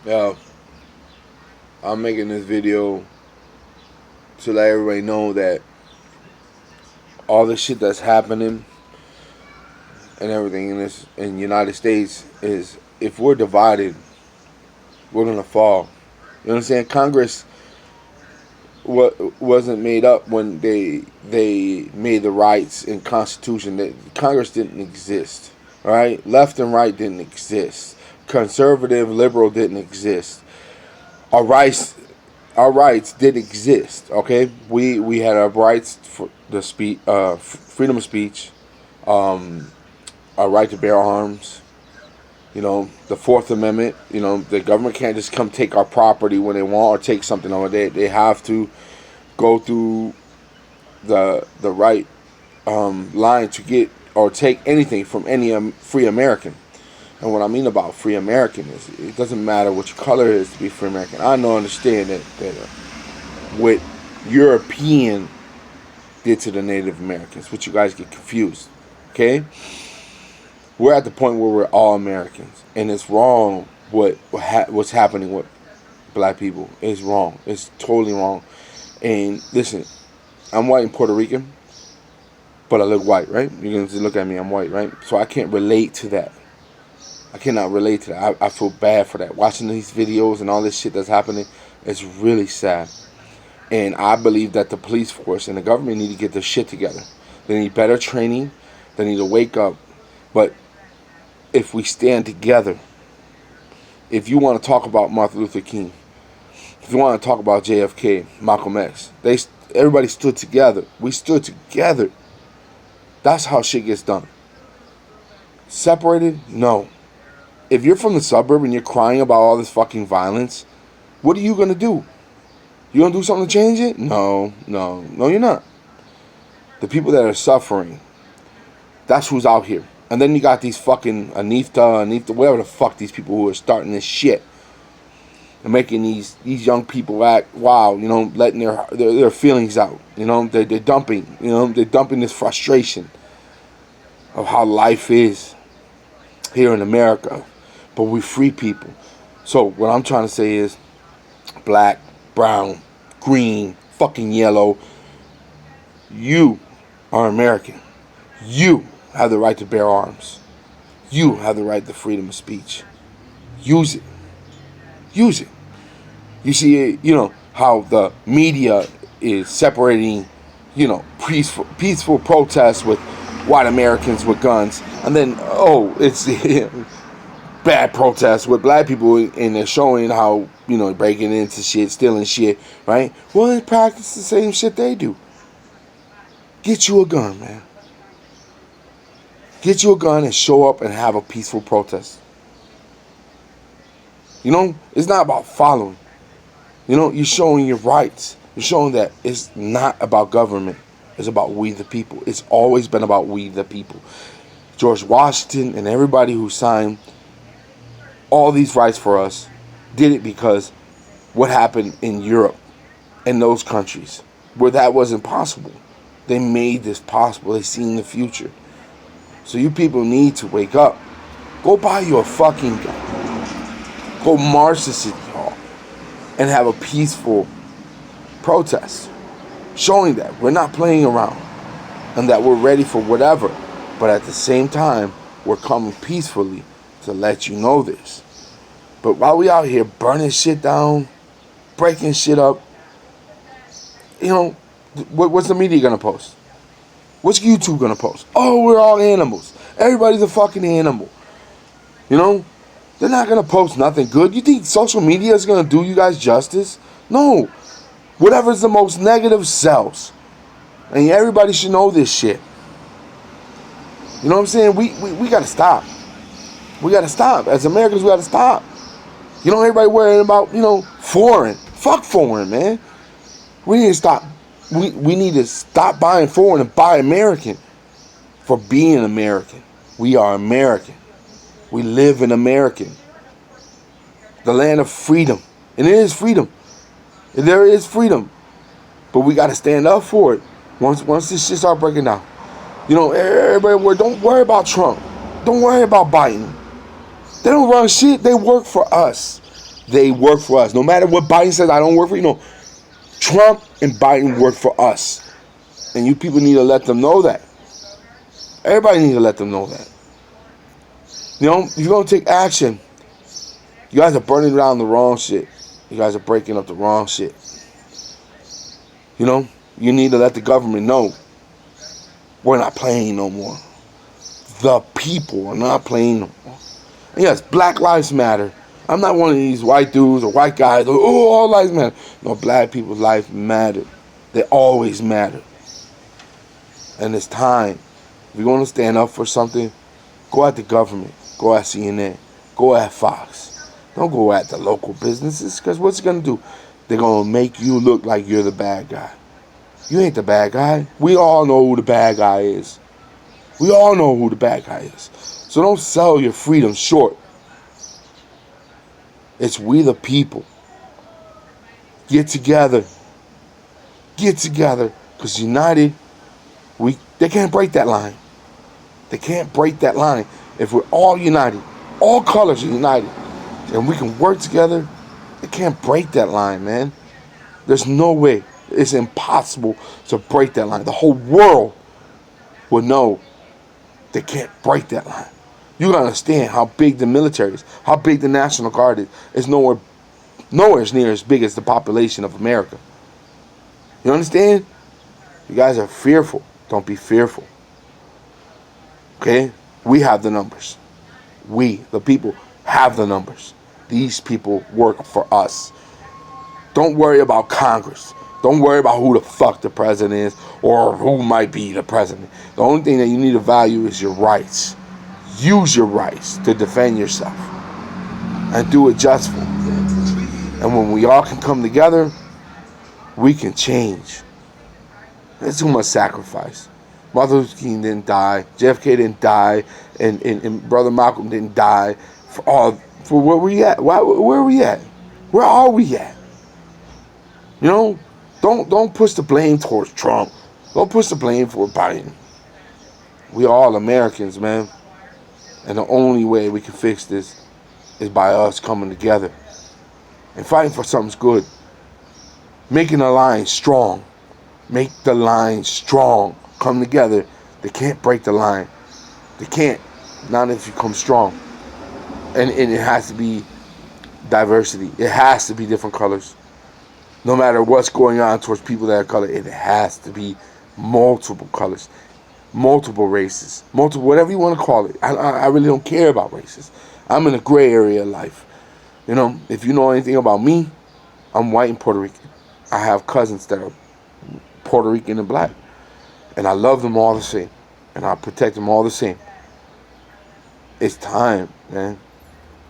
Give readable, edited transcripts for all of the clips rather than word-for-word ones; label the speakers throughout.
Speaker 1: Yeah, I'm making this video to let everybody know that all the shit that's happening and everything in the United States is, if we're divided, we're gonna fall. You know what I'm saying? Congress wasn't made up when they made the rights and Constitution. That Congress didn't exist. All right, left and right didn't exist. Conservative, liberal didn't exist. Our rights, our rights did exist. Okay, we had our rights for the freedom of speech, our right to bear arms. You know, the Fourth Amendment. You know, the government can't just come take our property when they want or take something over. They have to go through the right line to get or take anything from any free American. And what I mean about free American is it doesn't matter what your color is to be free American. I know, understand that what European did to the Native Americans, which you guys get confused. Okay, we're at the point where we're all Americans, and it's wrong what's happening with black people. It's wrong. It's totally wrong. And listen, I'm white and Puerto Rican, but I look white, right? You can just look at me, I'm white, right? So I can't relate to that. I cannot relate to that. I feel bad for that. Watching these videos and all this shit that's happening, it's really sad. And I believe that the police force and the government need to get their shit together. They need better training. They need to wake up. But if we stand together, if you want to talk about Martin Luther King, if you want to talk about JFK, Malcolm X, everybody stood together. We stood together. That's how shit gets done. Separated? No. If you're from the suburb and you're crying about all this fucking violence, what are you going to do? You going to do something to change it? No, you're not. The people that are suffering, that's who's out here. And then you got these fucking Anita, whatever the fuck, these people who are starting this shit. And making these young people act wild, you know, letting their feelings out. You know, they're dumping, they're dumping this frustration of how life is here in America. But we free people. So what I'm trying to say is black, brown, green, fucking yellow, you are American. You have the right to bear arms. You have the right to freedom of speech. Use it. Use it. You see, how the media is separating, peaceful protests with white Americans with guns, and then it's bad protests with black people, and they're showing how breaking into shit, stealing shit, right? Well, they practice the same shit they do. Get you a gun, man. Get you a gun and show up and have a peaceful protest. It's not about following. You're showing your rights. You're showing that it's not about government. It's about we the people. It's always been about we the people. George Washington and everybody who signed all these rights for us did it because what happened in Europe and those countries where that wasn't possible. They made this possible. They seen the future. So you people need to wake up. Go buy you a fucking gun. Go march to City Hall and have a peaceful protest, showing that we're not playing around and that we're ready for whatever, but at the same time, we're coming peacefully to let you know this. But while we out here burning shit down, breaking shit up, what's the media gonna post? What's YouTube gonna post? Oh, we're all animals. Everybody's a fucking animal. They're not gonna post nothing good. You think social media is gonna do you guys justice? No. Whatever's the most negative sells. And everybody should know this shit. You know what I'm saying? We gotta stop. We gotta stop. As Americans, we gotta stop. Everybody worrying about, foreign. Fuck foreign, man. We need to stop. We need to stop buying foreign and buy American for being American. We are American. We live in American. The land of freedom. And it is freedom. And there is freedom. But we got to stand up for it. Once this shit start breaking down. Everybody, don't worry about Trump. Don't worry about Biden. They don't run shit. They work for us. They work for us. No matter what Biden says, I don't work for you. No, Trump and Biden work for us. And you people need to let them know that. Everybody needs to let them know that. You know, if you're going to take action, you guys are burning down the wrong shit. You guys are breaking up the wrong shit. You know, you need to let the government know we're not playing no more. The people are not playing no more. And yes, Black Lives Matter. I'm not one of these white dudes or white guys. Oh, all lives matter. No, black people's lives matter. They always matter. And it's time. If you're going to stand up for something, go at the government. Go at CNN. Go at Fox. Don't go at the local businesses, because what's it going to do? They're going to make you look like you're the bad guy. You ain't the bad guy. We all know who the bad guy is. We all know who the bad guy is. So don't sell your freedom short. It's we the people. Get together. Get together. Because united, they can't break that line. They can't break that line. If we're all united, all colors are united, and we can work together, they can't break that line, man. There's no way. It's impossible to break that line. The whole world will know they can't break that line. You gotta understand how big the military is, how big the National Guard is. It's nowhere near as big as the population of America. You understand? You guys are fearful. Don't be fearful. Okay? We have the numbers. We, the people, have the numbers. These people work for us. Don't worry about Congress. Don't worry about who the fuck the president is or who might be the president. The only thing that you need to value is your rights. Use your rights to defend yourself and do it justly. And when we all can come together, we can change. There's too much sacrifice. Martin Luther King didn't die. JFK didn't die. And Brother Malcolm didn't die. For where we at? Where are we at? Where are we at? You know, don't push the blame towards Trump. Don't push the blame for Biden. We all Americans, man. And the only way we can fix this is by us coming together and fighting for something good. Making the line strong. Make the line strong. Come together. They can't break the line. They can't. Not if you come strong. And it has to be diversity. It has to be different colors. No matter what's going on towards people that are colored, it has to be multiple colors. Multiple races. Multiple, whatever you want to call it. I really don't care about races. I'm in a gray area of life. You know, if you know anything about me, I'm white and Puerto Rican. I have cousins that are Puerto Rican and black. And I love them all the same. And I protect them all the same. It's time, man.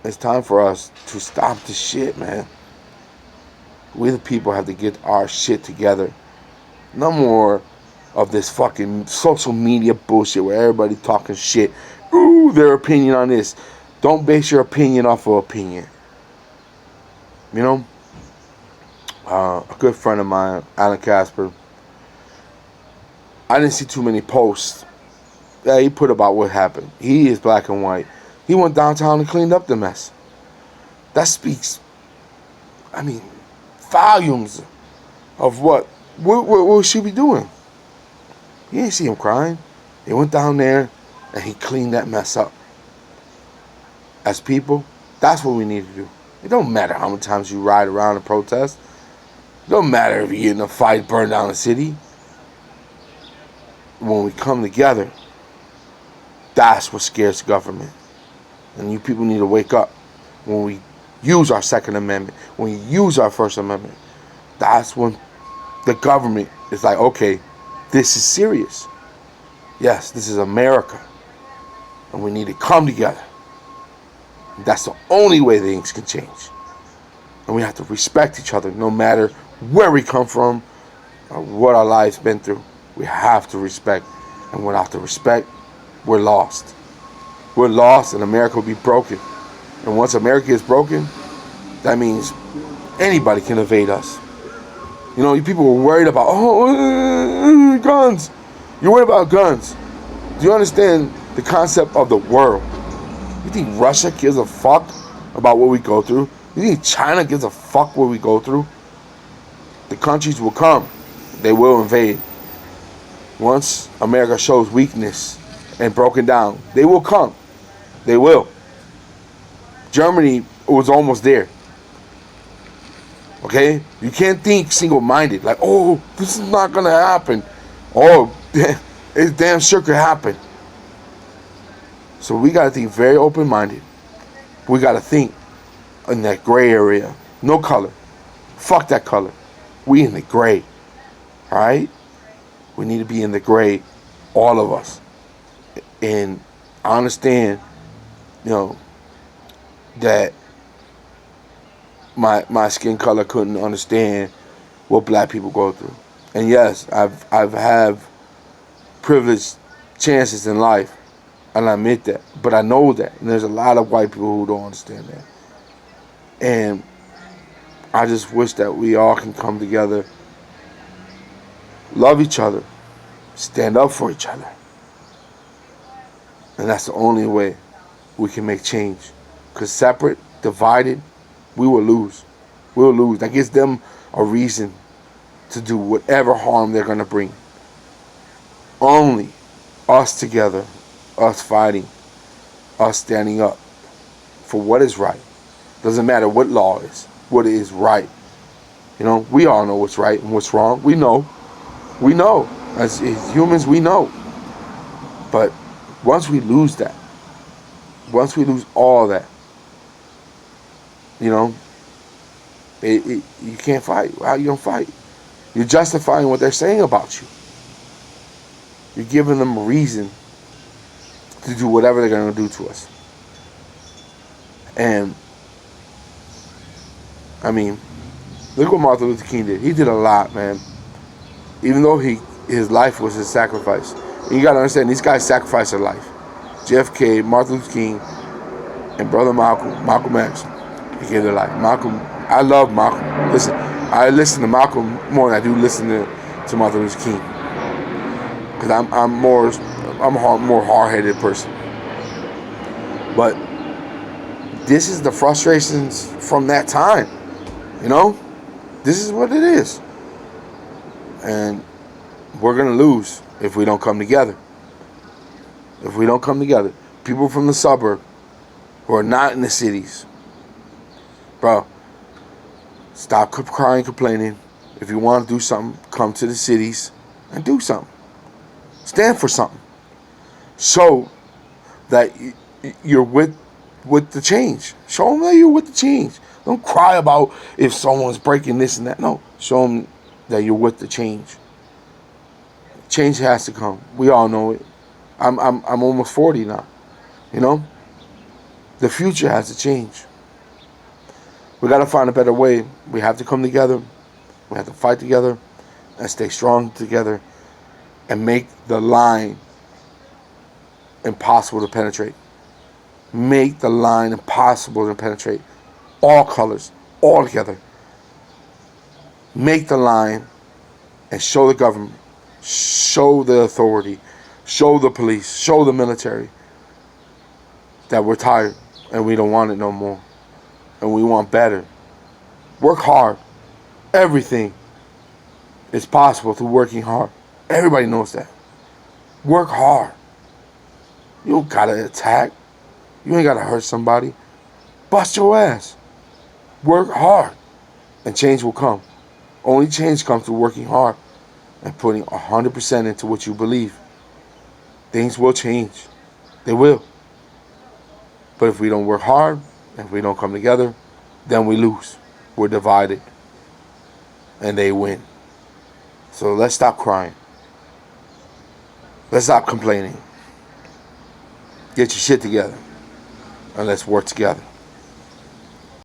Speaker 1: It's time for us to stop the shit, man. We the people have to get our shit together. No more of this fucking social media bullshit where everybody talking shit. Ooh, their opinion on this. Don't base your opinion off of opinion. You know? A good friend of mine, Alan Casper, I didn't see too many posts that he put about what happened. He is black and white. He went downtown and cleaned up the mess. That speaks, volumes of what we should be doing. You didn't see him crying. He went down there and he cleaned that mess up. As people, that's what we need to do. It don't matter how many times you ride around and protest. It don't matter if you get in a fight, burn down the city. When we come together, that's what scares the government. And you people need to wake up. When we use our Second Amendment, when we use our First Amendment, that's when the government is like, okay, this is serious. Yes, this is America. And we need to come together. And that's the only way things can change. And we have to respect each other no matter where we come from or what our lives been through. We have to respect. And without the respect, we're lost. We're lost and America will be broken. And once America is broken, that means anybody can invade us. You know, you people were worried about, guns. You're worried about guns. Do you understand the concept of the world? You think Russia gives a fuck about what we go through? You think China gives a fuck what we go through? The countries will come. They will invade. Once America shows weakness and broken down, they will come. They will. Germany was almost there. Okay? You can't think single-minded. Like, oh, this is not going to happen. Oh, it damn sure could happen. So we got to think very open-minded. We got to think in that gray area. No color. Fuck that color. We in the gray. Alright? We need to be in the gray. All of us. And I understand, that my skin color couldn't understand what black people go through. And yes, I've had privileged chances in life. And I admit that. But I know that. And there's a lot of white people who don't understand that. And I just wish that we all can come together, love each other, stand up for each other. And that's the only way we can make change. Because separate, divided, we will lose. We'll lose. That gives them a reason to do whatever harm they're going to bring. Only us together, us fighting, us standing up for what is right. Doesn't matter what law is, what is right. We all know what's right and what's wrong. We know. We know. As humans, we know. But once we lose that, once we lose all that, you can't fight. How you going to fight? You're justifying what they're saying about you. You're giving them a reason to do whatever they're going to do to us. And, I mean, look what Martin Luther King did. He did a lot, man. Even though his life was his sacrifice. And you got to understand, these guys sacrificed their life. JFK, Martin Luther King, and brother Malcolm X. They gave their life. Malcolm, I love Malcolm. Listen, I listen to Malcolm more than I do listen to Martin Luther King. Because I'm a more hard-headed person. But this is the frustrations from that time. This is what it is. And we're going to lose if we don't come together. If we don't come together. People from the suburb who are not in the cities. Bro, stop crying, complaining. If you want to do something, come to the cities and do something. Stand for something. Show that you're with the change. Show them that you're with the change. Don't cry about if someone's breaking this and that. No, show them that you're with the change. Change has to come. We all know it. I'm almost 40 now. The future has to change. We got to find a better way. We have to come together. We have to fight together and stay strong together and make the line impossible to penetrate. Make the line impossible to penetrate. All colors, all together. Make the line and show the government, show the authority, show the police, show the military that we're tired and we don't want it no more. And we want better. Work hard. Everything is possible through working hard. Everybody knows that. Work hard. You don't gotta attack. You ain't gotta hurt somebody. Bust your ass. Work hard. And change will come. Only change comes through working hard and putting 100% into what you believe. Things will change. They will. But if we don't work hard, if we don't come together, then we lose. We're divided. And they win. So let's stop crying. Let's stop complaining. Get your shit together. And let's work together.